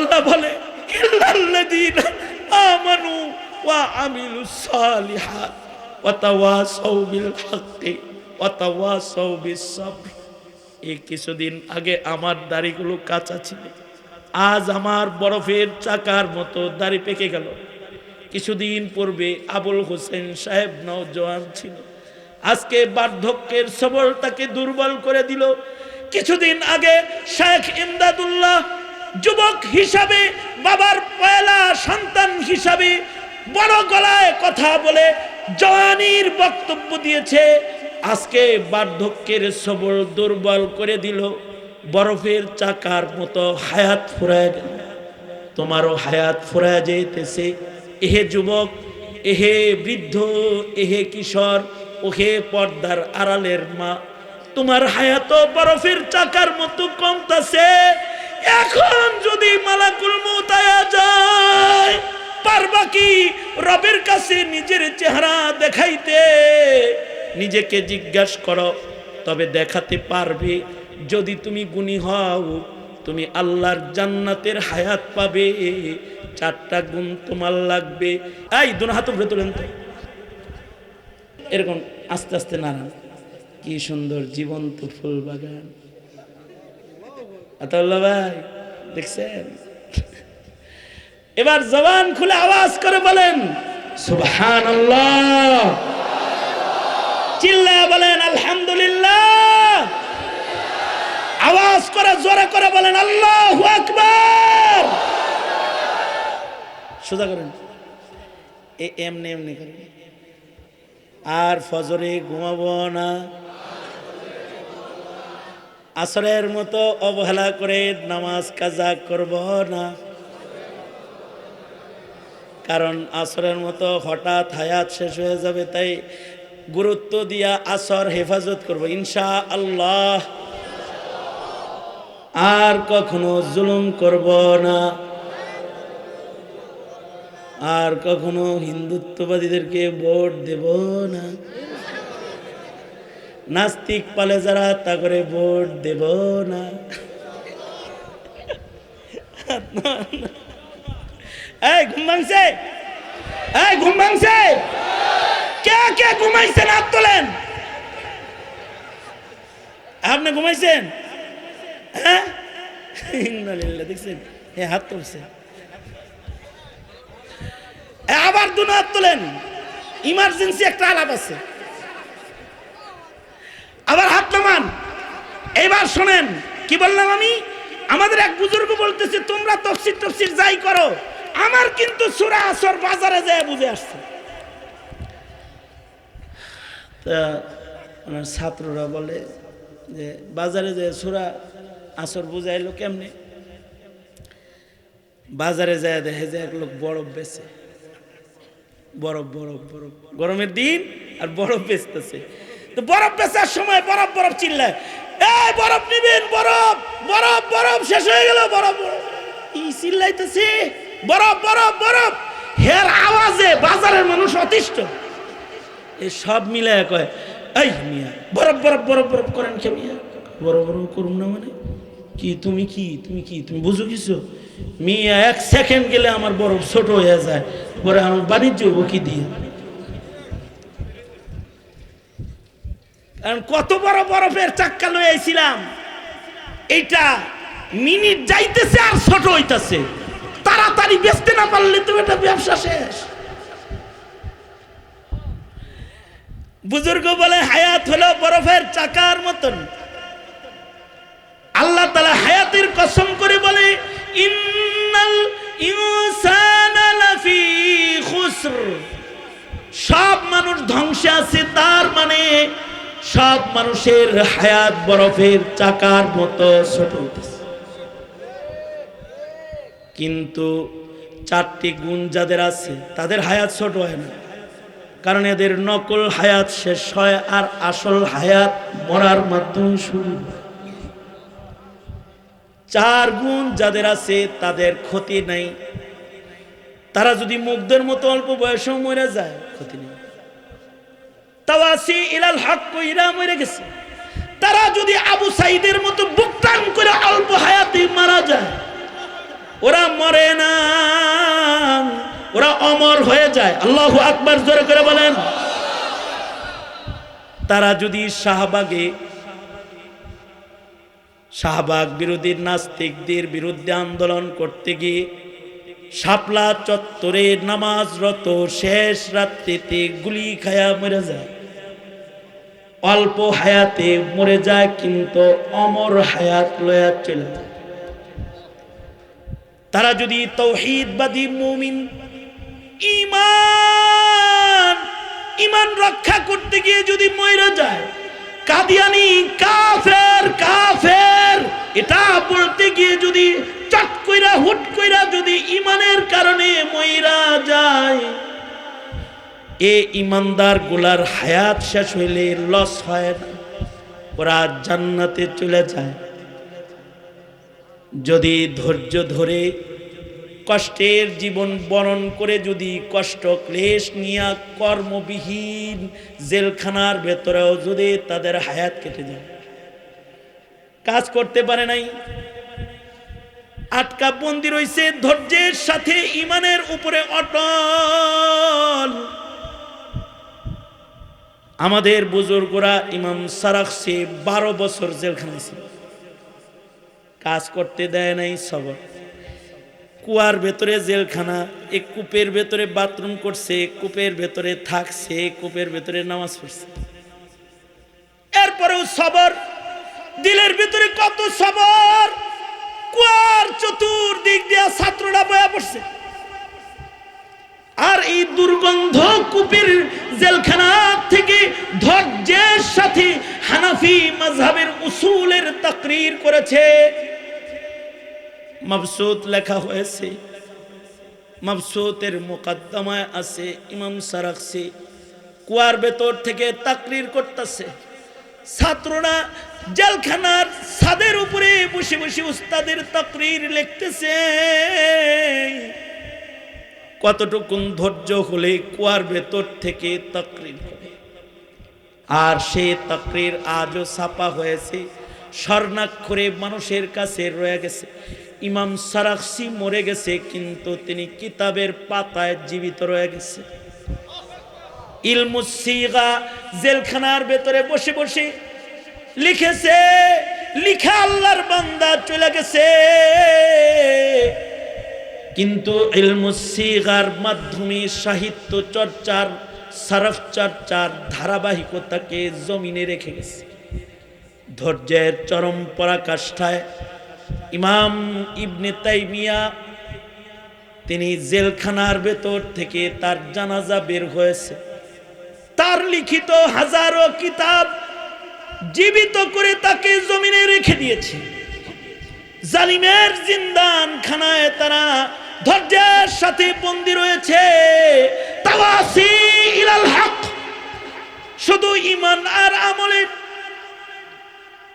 আল্লাহ বলে ইল্লাল্লাযীনা আমানু ওয়া আমিলুস সালিহাত ওয়া তাওয়াসাউ বিল হাক্কি ওয়া তাওয়াসাউ বিস সাবর। এই কিছুদিন আগে আমার দাড়িগুলো কাঁচা ছিল, আজ আমার বরফের চাকার মতো দাড়ি পেকে গেল। কিছুদিন পূর্বে আবুল হোসেন সাহেব নওজোয়ান ছিল, আজকে বার্ধক্যের সবল তাকে দুর্বল করে দিল। কিছুদিন আগে শেখ ইমদাদুল্লাহ যুবক হিসাবে, বাবার পয়লা সন্তান হিসাবে বড় গলায় কথা বলে জওয়ানির বক্তব্য দিয়েছে, আজকে বার্ধক্যের সবল দুর্বল করে দিল। বরফের চাকার মতো হায়াত ফুরায় গেল। তোমারও হায়াত ফুরায় যেতেছে। এহে যুবক, এহে বৃদ্ধ, এহে কিশোর, ওহে পর্দার আড়ালের মা, তোমার হায়াত বরফের চাকার মতো কমতাছে। এখন যদি মালাকুল মউত আয়া যায়, পারবা কি রবের কাছে নিজের চেহারা দেখাইতে? নিজেকে জিজ্ঞাসা করো, তবে দেখাতে পারবে। যদি তুমি গুণী হও, তুমি আল্লাহর জান্নাতের হায়াত পাবে। 4টা গুণ তোমার লাগবে। এই দুনো হাত উপরে তোলেন তো, এরকম আস্তে আস্তে নাড়ান। কি সুন্দর জীবন্ত ফুল বাগান। আতাউল্লাহ ভাই দেখছেন? এবার জবান খুলে আওয়াজ করে বলেন সুবহানাল্লাহ, চিল্লায়া বলেন আলহামদুলিল্লাহ, আওয়াজ করে জোরে করে বলেন আল্লাহু আকবার। সোজা করেন, এমনি এমনি করেন। আর ফজরে ঘুমাবো না, আসরের মতো অবহেলা করে নামাজ কাজা করব না, কারণ আসরের মতো হঠাৎ হায়াত শেষ হয়ে যাবে। তাই গুরুত্ব দিয়া আসর হেফাজত করব ইনশাআল্লাহ। আর কখনো জুলুম করব না, আর কখনো হিন্দুত্ববাদীদেরকে ভোট দেব না, নাস্তিক পালে যারা তা করে ভোট দেব না। এই ঘুম ভাঙছে, এই ঘুম ভাঙছে, কে কে ঘুমাইছেন হাত তোলেন। আপনি ঘুমাইছেন? হ্যাঁ, দেখছেন হাত তুলছে। আবার দুনো হাত তোলেন, ইমার্জেন্সি একটা আলাপ আছে। আবার হাত নামান। এবার শোনেন কি বললাম আমি। আমাদের এক বুজুর্গ বলতেছে, তোমরা তফসির তফসির যাই করো, আমার কিন্তু সূরা আসর বাজারে যায় বুঝে আসছে। তা ওনার ছাত্ররা বলে যে বাজারে যায় সূরা আসর বুঝাইলো কেমনে? বাজারে যায় দেখে যে এক লোক বরফ বেচে, বরফ বরফ বরফ, গরমের দিন আর বরফ বেচতেছে। তো বরফ বেচার সময় বরফ বরফ চিল্লায়, এই বরফ নিবেন, বরফ বরফ বরফ, শেষ হয়ে গেল বরফ বরফ, ই চিল্লাইতেছে বরফ বরফ বরফ। হের আওয়াজে বাজারের মানুষ অতিষ্ঠ। এই সব মিলে কয়, এই মিয়া বরফ বরফ বরফ বরফ করেন কে মিয়া? বরফ বরফ করুন না মানে কি? তুমি কি তুমি কি তুমি বুঝো কিছু? মিয়া 1 সেকেন্ড গেলে আমার বরফ ছোট হয়ে যায়, পরে আমার বাণিজ্য হবো কি দিয়ে? কারণ কত বড় বরফের চাক্কা লয়ে আইছিলাম, এইটা মিনিট যাইতেছে আর ছোট হইতাছে। তাড়াতাড়ি বেচতে না পারলে তো এটা ব্যবসা শেষ। বুজুর্গ বলে হায়াত হলো বরফের চাকার মতন। আল্লাহ তাআলা হায়াতের কসম করে বলে ইন্নাল ইনসানা লাফি খুসর, সব মানুষ ধ্বংসে আছে। তার মানে সব মানুষের হায়াত বরফের চাকার মতো ছোট হইতেছে। কিন্তু 4টি গুণ যাদের আছে তাদের হায়াত ছোট হয় না, কারণ এদের নকল হায়াত শেষ হয় আর আসল হায়াত মরার মাধ্যমে শুরু। 4 গুণ যাদের আছে তাদের ক্ষতি নাই। তারা যদি মুগ্ধের মতো অল্প বয়সেও মরে যায় ক্ষতি নেই। তাওয়াসি ইলাল হক কইরা মরে গেছে। তারা যদি আবু সাইদের মতো বুক টান করে অল্প হায়াতে মারা যায় ওরা মরে না, ওরা অমর হয়ে যায়। আল্লাহু আকবার জোরে করে বলেন। তারা যদি শাহবাগ বিরোধী নাস্তিকদের বিরুদ্ধে আন্দোলন করতে গিয়ে শাপলা চত্বরে নামাজরত শেষ রাত্রিতে গুলি খায়া মরে যায়, অল্প হায়াতে মরে যায়, কিন্তু অমর হায়াত লয়া চলে যায়। তারা যদি তাওহীদবাদী মুমিন, ঈমান রক্ষা করতে গিয়ে যদি মরে যায়, কাদিয়ানি কাফের কাফের এটা বলতে গিয়ে যদি চট কইরা হুট কইরা যদি ঈমানের কারণে মইরা যায়, এ ঈমানদার গুলার হায়াত শেষ হইলে লস হয় না, ওরা জান্নাতে চলে যায়। যদি ধৈর্য ধরে কষ্টের জীবন বরণ করে যদি কষ্ট ক্লেশ নিয়ে কর্মবিহীন জেলখানার ভেতরেও যদি তাদের হায়াত কেটে যায়, কাজ করতে পারে নাই, আটকা বন্দি রয়েছে, ধৈর্যের সাথে ঈমানের উপরে অটল। আমাদের বুজুর্গরা ইমাম সারাখসি 12 বছর জেলখানায় ছিল, কাজ করতে দেয় নাই, সবর। কুয়ার ভেতরে জেলখানা, এক কূপের ভেতরে বাথরুম করছে, কূপের ভেতরে থাকছে, কূপের ভেতরে নামাজ পড়ছে, এরপরেও সবর। দিলের ভিতরে কত সবর। কুয়ার চতুর্দিক দিয়া ছাত্ররা বয়া পড়ছে, আর এই দুর্গন্ধ কূপের জেলখানা থেকে ধৈর্যের সাথে হানাফি মাযহাবের উসুলের তাকরীর করেছে। মাবসুত লেখা হয়েছে, মাবসুতের মুকদ্দমায় আছে ইমাম সারাখসি কুয়ার ভেতর থেকে তাকরীর করতেছে, ছাত্ররা জেলখানার ছাদের উপরে বসে বসে উস্তাদের তাকরীর লিখতেছে। কতটুকুন ধৈর্য হলে কুয়ার ভেতর থেকে তাকরীর করে, আর সে তাকরীর আজও ছাপা হয়েছে, স্বর্ণাক্ষরে মানুষের কাছে রয়ে গেছে। ইমাম সারাখসি মরে গেছে, কিন্তু তিনি কিতাবের পাতায় জীবিত রয়ে গেছে। ইলমুস সিগা জেলখানার ভেতরে বসে বসে লিখেছে, লিখা আল্লাহর বান্দা চলে গেছে, কিন্তু ইলমুস সিগার মাধ্যমে সাহিত্য চর্চার, সরফ চর্চার ধারাবাহিকতাকে জমিনে রেখে গেছে। ধৈর্যের চরম পরাকাষ্ঠায় ইমাম ইবনে তাইমিয়া তিনি জেলখানার ভেতর থেকে তার জানাজা বের হয়েছে, তার লিখিত হাজারো কিতাব জীবিত করে তাকে জমিনে রেখে দিয়েছে। জালিমের জিন্দান খানায় তারা ধৈর্যের সাথে বন্দী রয়েছে। তাওয়াসি ইলাল হক, শুধু ঈমান আর আমলের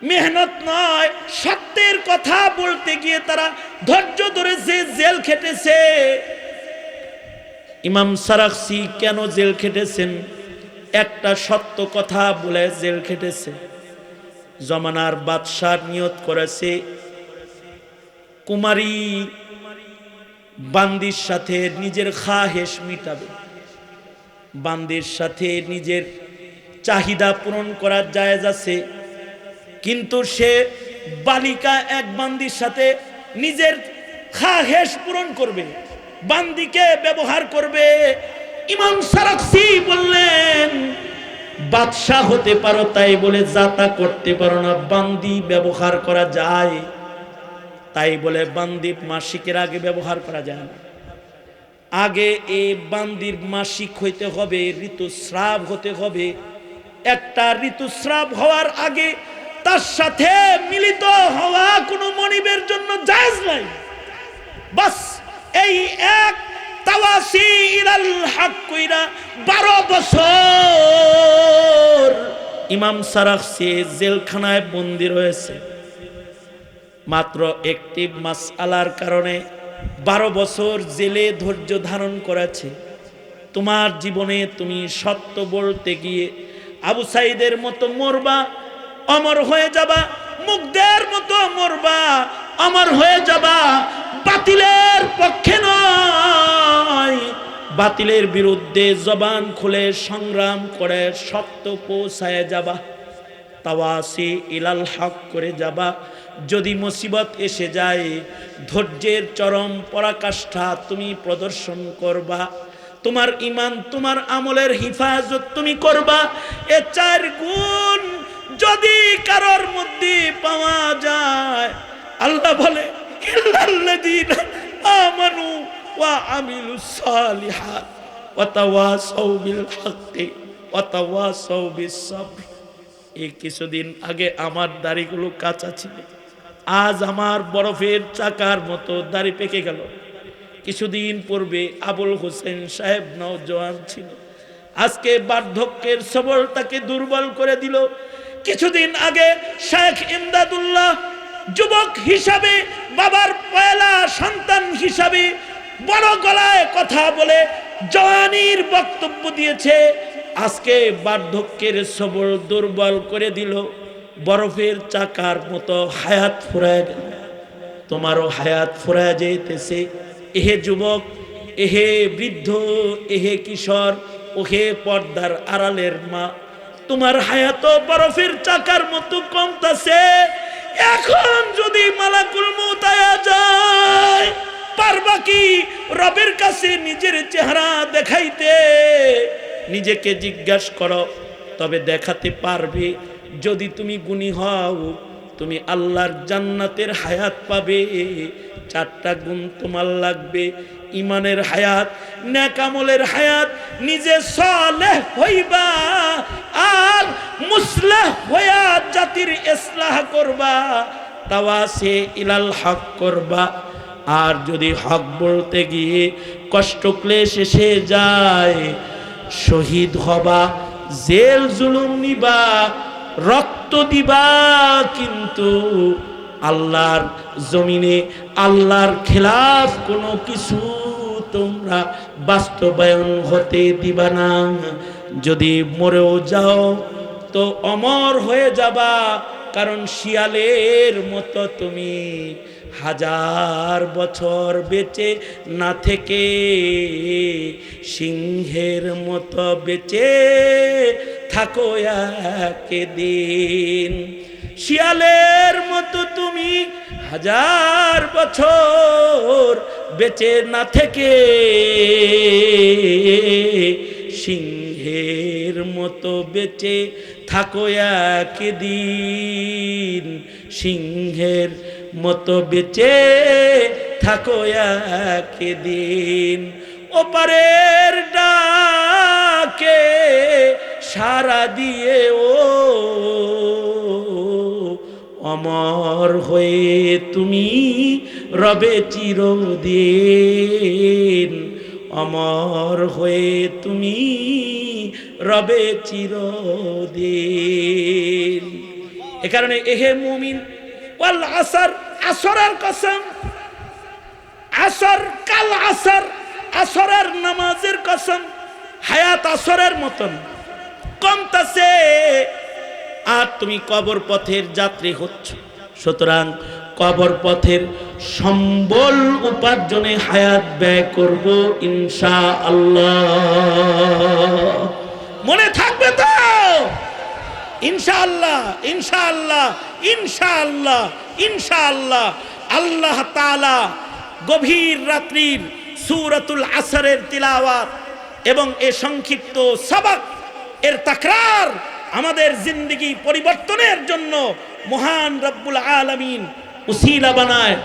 মেহনত নয়, সত্যের কথা বলতে গিয়ে তারা ধৈর্য ধরেছে, জেল খেটেছে। ইমাম সারাখসি কেন জেল খেটেছেন? একটা সত্য কথা বলে জেল খেটেছে। জমানার বাদশাহ নিয়ত করেছে কুমারী বান্দির সাথে নিজের খাহেশ মিটাবে, বান্দির সাথে নিজের চাহিদা পূরণ করার জায়েজ আছে, কিন্তু সে বালিকা এক বান্দির সাথে নিজের খাহেশ পূরণ করবে, বান্দিকে ব্যবহার করবে। ইমাম সারাখসি বললেন, বাদশাহ হতে পারো তাই বলে যাতা করতে পারো না, বান্দি ব্যবহার করা যায় তাই বলে বান্দি মাসিকের আগে ব্যবহার করা যায় না। আগে এই বান্দির মাসিক হইতে হবে, ঋতুস্রাব হতে হবে। একটা ঋতুস্রাব হওয়ার আগে তার সাথে মিলিত হওয়া কোনো মনিবের জন্য জায়েজ নাই। বাস এই এক তাওয়াসি ইলাল হক কইরা 12 বছর ইমাম সারাখসি জেলখানায় বন্দী রয়েছে। মাত্র একটি মাসআলার কারণে 12 বছর জেলে ধৈর্য ধারণ করেছে। তোমার জীবনে তুমি সত্য বলতে গিয়ে আবু সাইদের মতো মরবা, অমর হয়ে যাবা, মুগ্ধের মতো মরবা, অমর হয়ে যাবা, বাতিলের পক্ষে নয়, বাতিলের বিরুদ্ধে জবান খুলে সংগ্রাম করে সত্য পৌঁছায় যাবা, তাওয়াসি ইলাল হক করে যাবা। যদি মুসিবত এসে যায়, ধৈর্যের চরম পরাকাষ্ঠা তুমি প্রদর্শন করবা, তোমার ঈমান তোমার আমলের হিফাজত তুমি করবা। এ 4 গুণ যদি কারোর মধ্যে পাওয়া যায়, আল্লাহ বলে ইল্লাল্লাযীনা আমানু ওয়া আমিলুস সালিহাত ওয়া তাওয়াসাউ বিল হাক্কি ওয়া তাওয়াসাউ বিস সাবর। এই কিছুদিন আগে আমার দাড়িগুলো কাঁচা ছিল, আজ আমার বরফের চাকার মতো দাড়ি পেকে গেল। কিছুদিন পূর্বে আবুল হোসেন সাহেব নওজোয়ান ছিল, আজকে বার্ধক্যের সবল তাকে দুর্বল করে দিল। কিছুদিন আগে শেখ ইমদাদুল্লাহ যুবক হিসাবে, বাবার পয়লা সন্তান হিসাবে বড় গলায় কথা বলে জওয়ানির বক্তব্য দিয়েছে, আজকে বার্ধক্যের সবল দুর্বল করে দিল। বরফের চাকার মতো হায়াত ফুরায় গেল। তোমারও হায়াত ফুরায় যেতেছে। এহে যুবক, এহে বৃদ্ধ, এহে কিশোর, ওহে পর্দার আড়ালের মা, তোমার হায়াতও বরফের চাকার মতো কমতাছে। এখন যদি মালাকুল মউত আয়া যায়, পারবা কি রবের কাছে নিজের চেহারা দেখাইতে? নিজেকে জিজ্ঞাসা করো, তবে দেখাতে পারবে। যদি তুমি গুণী হও, তুমি আল্লাহর জান্নাতের হায়াত পাবে। 4টা গুণ তোমার লাগবে: ইমানের হায়াত, নেক আমলের হায়াত, নিজে সালেহ হইবা আর মুসলিহ হইয়া জাতির ইসলাহ করবা, তাওয়াসি ইলাল হক করবা। আর যদি হক বলতে গিয়ে কষ্ট ক্লেশ এসে যায়, শহীদ হবা, জেল জুলুম নিবা, রক্ত দিবা, কিন্তু আল্লাহর জমিনে আল্লাহর খেলাফ কোনো কিছু তোমরা বাস্তবায়ন হতে দিবা না। যদি মরেও যাও তো অমর হয়ে যাবা, কারণ শিয়ালের মতো তুমি 1000 বছর বেঁচে না থেকে সিংহের মতো বেঁচে থাকো একদিন। শিয়ালের মতো তুমি 1000 বছর বেঁচে না থেকে সিংহের মতো বেঁচে থাকো একদিন, সিংহের মতো বেঁচে থাকো একদিন। ওপারের ডাকে সাড়া দিয়ে ও অমর হয়ে তুমি রবে চিরদিন, অমর হয়ে তুমি রবে চিরদিন। এ কারণে এহে মুমিন ওয়াল আসর, আসরের কসম, আসর কাল আসর, আসরের নামাজের কসম, হায়াত আসরের মতন কমতাছে, আর তুমি কবর পথের যাত্রী হচ্ছ। সুতরাং কবর পথের সম্বল উপার্জনে হায়াত ব্যয় করব ইনশাআল্লাহ। মনে থাকবে তো? ইনশাআল্লাহ, ইনশাআল্লাহ, ইনশাআল্লাহ, ইনশাআল্লাহ। আল্লাহ তাআলা গভীর রাত্রির সূরাতুল আসরের তিলাওয়াত এবং এ সংক্ষিপ্ত সবক এর তাকরার আমাদের জিন্দেগি পরিবর্তনের জন্য মহান রব্বুল আলামিন উসিলা বানায়।